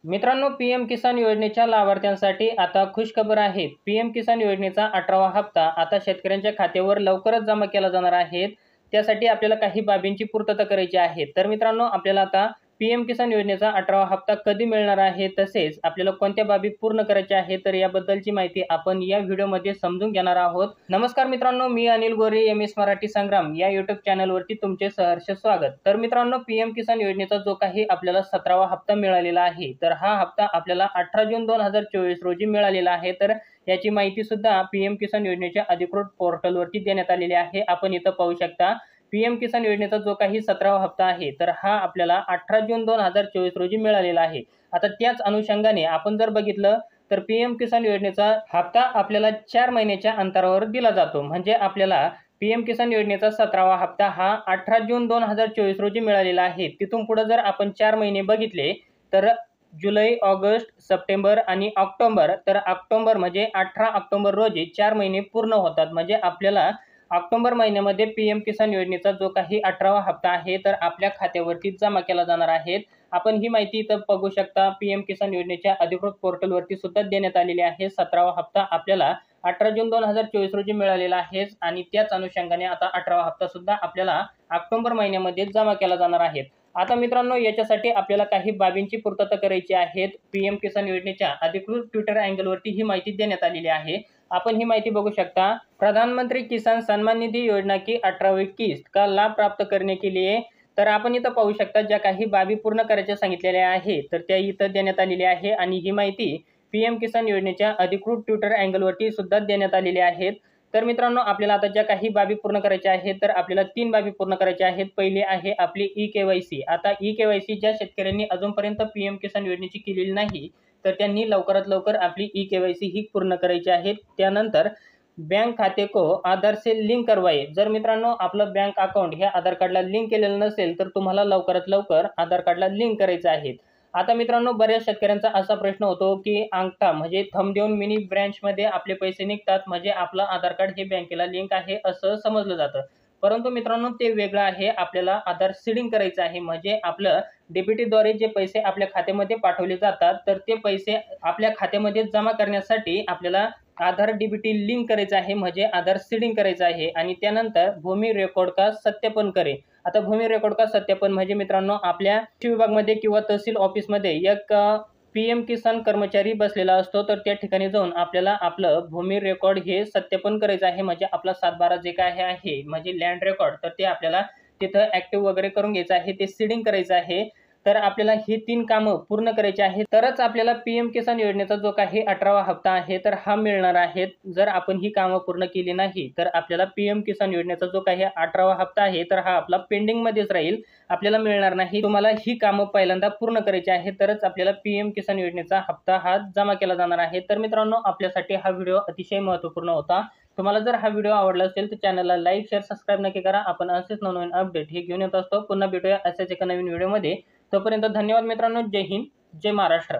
मित्रांनो, पीएम किसान योजनेच्या लाभार्थ्यांसाठी आता खुशखबर आहे। पीएम किसान योजनेचा 18वा हप्ता आता शेतकऱ्यांच्या खात्यावर लवकरच जमा केला जाणार आहे। त्यासाठी आपल्याला काही बाबींची पूर्तता करायची आहे। तर मित्रांनो, आपल्याला आता पीएम किसान योजनेचा 18वा हप्ता कधी मिळणार आहे, तसेच आपल्याला कोणत्या बाबी पूर्ण करायच्या आहेत, तर याबद्दलची माहिती आपण या व्हिडिओमध्ये समजून घेणार आहोत। नमस्कार मित्रांनो, मी अनिल गोरे, एमएस मराठी संग्राम या यूट्यूब चॅनलवरती तुमचे सहर्ष स्वागत। तर मित्रांनो, पीएम किसान योजनेचा जो काही आपल्याला 17वा हप्ता मिळालेला आहे, तर हा हप्ता आपल्याला 18 जून 2024 रोजी मिळालेला आहे। तर याची माहिती सुद्धा पीएम किसान योजनेच्या अधिकृत पोर्टलवरती देण्यात आलेली आहे। आपण इथं पाहू शकता, पीएम किसान योजनेचा जो काही 17वा हप्ता आहे, तर हा आपल्याला 18 जून 2024 रोजी मिळालेला आहे। आता त्याच अनुषंगाने आपण जर बघितलं तर पीएम किसान योजनेचा हप्ता आपल्याला 4 महिन्याच्या अंतरावर दिला जातो। म्हणजे आपल्याला पीएम किसान योजनेचा 17वा हप्ता हा 18 जून 2024 रोजी मिळालेला आहे। तिथून पुढे जर आपण 4 महिने बघितले तर जुलै, ऑगस्ट, सप्टेंबर आणि ऑक्टोबर, तर ऑक्टोबर म्हणजे 18 ऑक्टोबर रोजी 4 महिने पूर्ण होतात। म्हणजे आपल्याला ऑक्टोबर महिन्यामध्ये पीएम किसान योजनेचा जो काही 18वा हप्ता आहे, तर आपल्या खात्यावरती जमा केला जाणार आहे। आपण ही माहिती इथं बघू शकता, पीएम किसान योजनेच्या अधिकृत पोर्टलवरती सुद्धा देण्यात आलेली आहे। 17वा हप्ता आपल्याला 18 जून 2024 रोजी मिळालेला आहे आणि त्याच अनुषंगाने आता 18वा हप्ता सुद्धा आपल्याला ऑक्टोबर महिन्यामध्ये जमा केला जाणार आहे। आता मित्रांनो, याच्यासाठी आपल्याला काही बाबींची पूर्तता करायची आहे। पीएम किसान योजनेच्या अधिकृत ट्विटर अँगलवरती ही माहिती देण्यात आलेली आहे। आपण ही माहिती बघू शकता, प्रधानमंत्री किसान सम्मान निधि योजना की 18वीं किस्त का लाभ प्राप्त करने के लिए, तर आपण इथं पाहू शकता ज्या काही बाबी पूर्ण करायच्या सांगितलेल्या आहे, तर त्या इथं देण्यात आलेली आहे आणि ही माहिती पीएम किसान योजनेच्या अधिकृत ट्विटर अँगलवरती सुद्धा देण्यात आलेली आहेत। तर मित्रांनो, आपल्याला आता ज्या काही बाबी पूर्ण करायच्या आहेत, तर आपल्याला 3 बाबी पूर्ण करायच्या आहेत। पहिली आहे आपली ई-केवायसी। आता ई-केवायसी ज्या शेतकऱ्यांनी अजूनपर्यंत पीएम किसान योजनेची केलेली नाही, तर त्यांनी लवकरात लवकर आपली ई-केवायसी ही पूर्ण करायची आहे। त्यानंतर बँक खाते को आधार से लिंक करवाए। जर मित्रांनो आपलं बँक अकाउंट हे आधार कार्डला लिंक केलेलं नसेल, तर तुम्हाला लवकरात लवकर आधार कार्डला लिंक करायचं आहे। आता मित्रांनो, बऱ्याच शेतकऱ्यांचा असा प्रश्न होतो की अंगठा म्हणजे थंब देऊन मिनी ब्रँचमध्ये आपले पैसे निघतात, म्हणजे आपलं आधार कार्ड हे बँकेला लिंक आहे असं समजलं जातं। परंतु मित्रांनो, ते वेगळं आहे। आपल्याला आधार सीडिंग करायचं आहे, म्हणजे आपलं डीबीटीद्वारे जे पैसे आपल्या खात्यामध्ये पाठवले जातात, तर ते पैसे आपल्या खात्यामध्ये जमा करण्यासाठी आपल्याला आधार डीबीटी लिंक करायचं आहे, म्हणजे आधार सीडिंग करायचं आहे। आणि त्यानंतर भूमी रेकॉर्ड का सत्यापन करे। आता भूमी रेकॉर्ड का सत्यापन म्हणजे मित्रांनो, आपल्या कृषी विभागामध्ये किंवा तहसील ऑफिसमध्ये एक पीएम किसान कर्मचारी बसलेला असतो, तर त्या ठिकाणी जाऊन आपल्याला आपलं भूमी रेकॉर्ड हे सत्यापन करायचं आहे, म्हणजे आपला 7/12 जे काय आहे म्हणजे लँड रेकॉर्ड, तर ते आपल्याला तिथं ऍक्टिव्ह वगैरे करून घ्यायचं आहे, ते सीडिंग करायचं आहे। तर आपल्याला ही 3 कामं पूर्ण करायची आहेत, तरच आपल्याला पीएम किसान योजनेचा जो काही 18वा हप्ता आहे, तर हा मिळणार आहे। जर आपण ही कामं पूर्ण केली नाही, तर आपल्याला पीएम किसान योजनेचा जो काही 18वा हप्ता आहे, तर हा आपला पेंडिंग मध्येच राहील, आपल्याला मिळणार नाही। तुम्हाला ही कामं पहिल्यांदा पूर्ण करायची आहे, तरच आपल्याला पीएम किसान योजनेचा हप्ता हा जमा केला जाणार आहे। तर मित्रांनो, आपल्यासाठी हा व्हिडिओ अतिशय महत्त्वपूर्ण होता। तुम्हाला जर हा व्हिडिओ आवडला असेल तर चॅनलला लाईक, शेअर, सबस्क्राईब नक्की करा। आपण असेच नवनवीन अपडेट हे घेऊन येत असतो। पुन्हा भेटूया अशाच एका नवीन व्हिडिओमध्ये। तोपर्यंत धन्यवाद मित्रांनो। जय हिंद, जय महाराष्ट्र।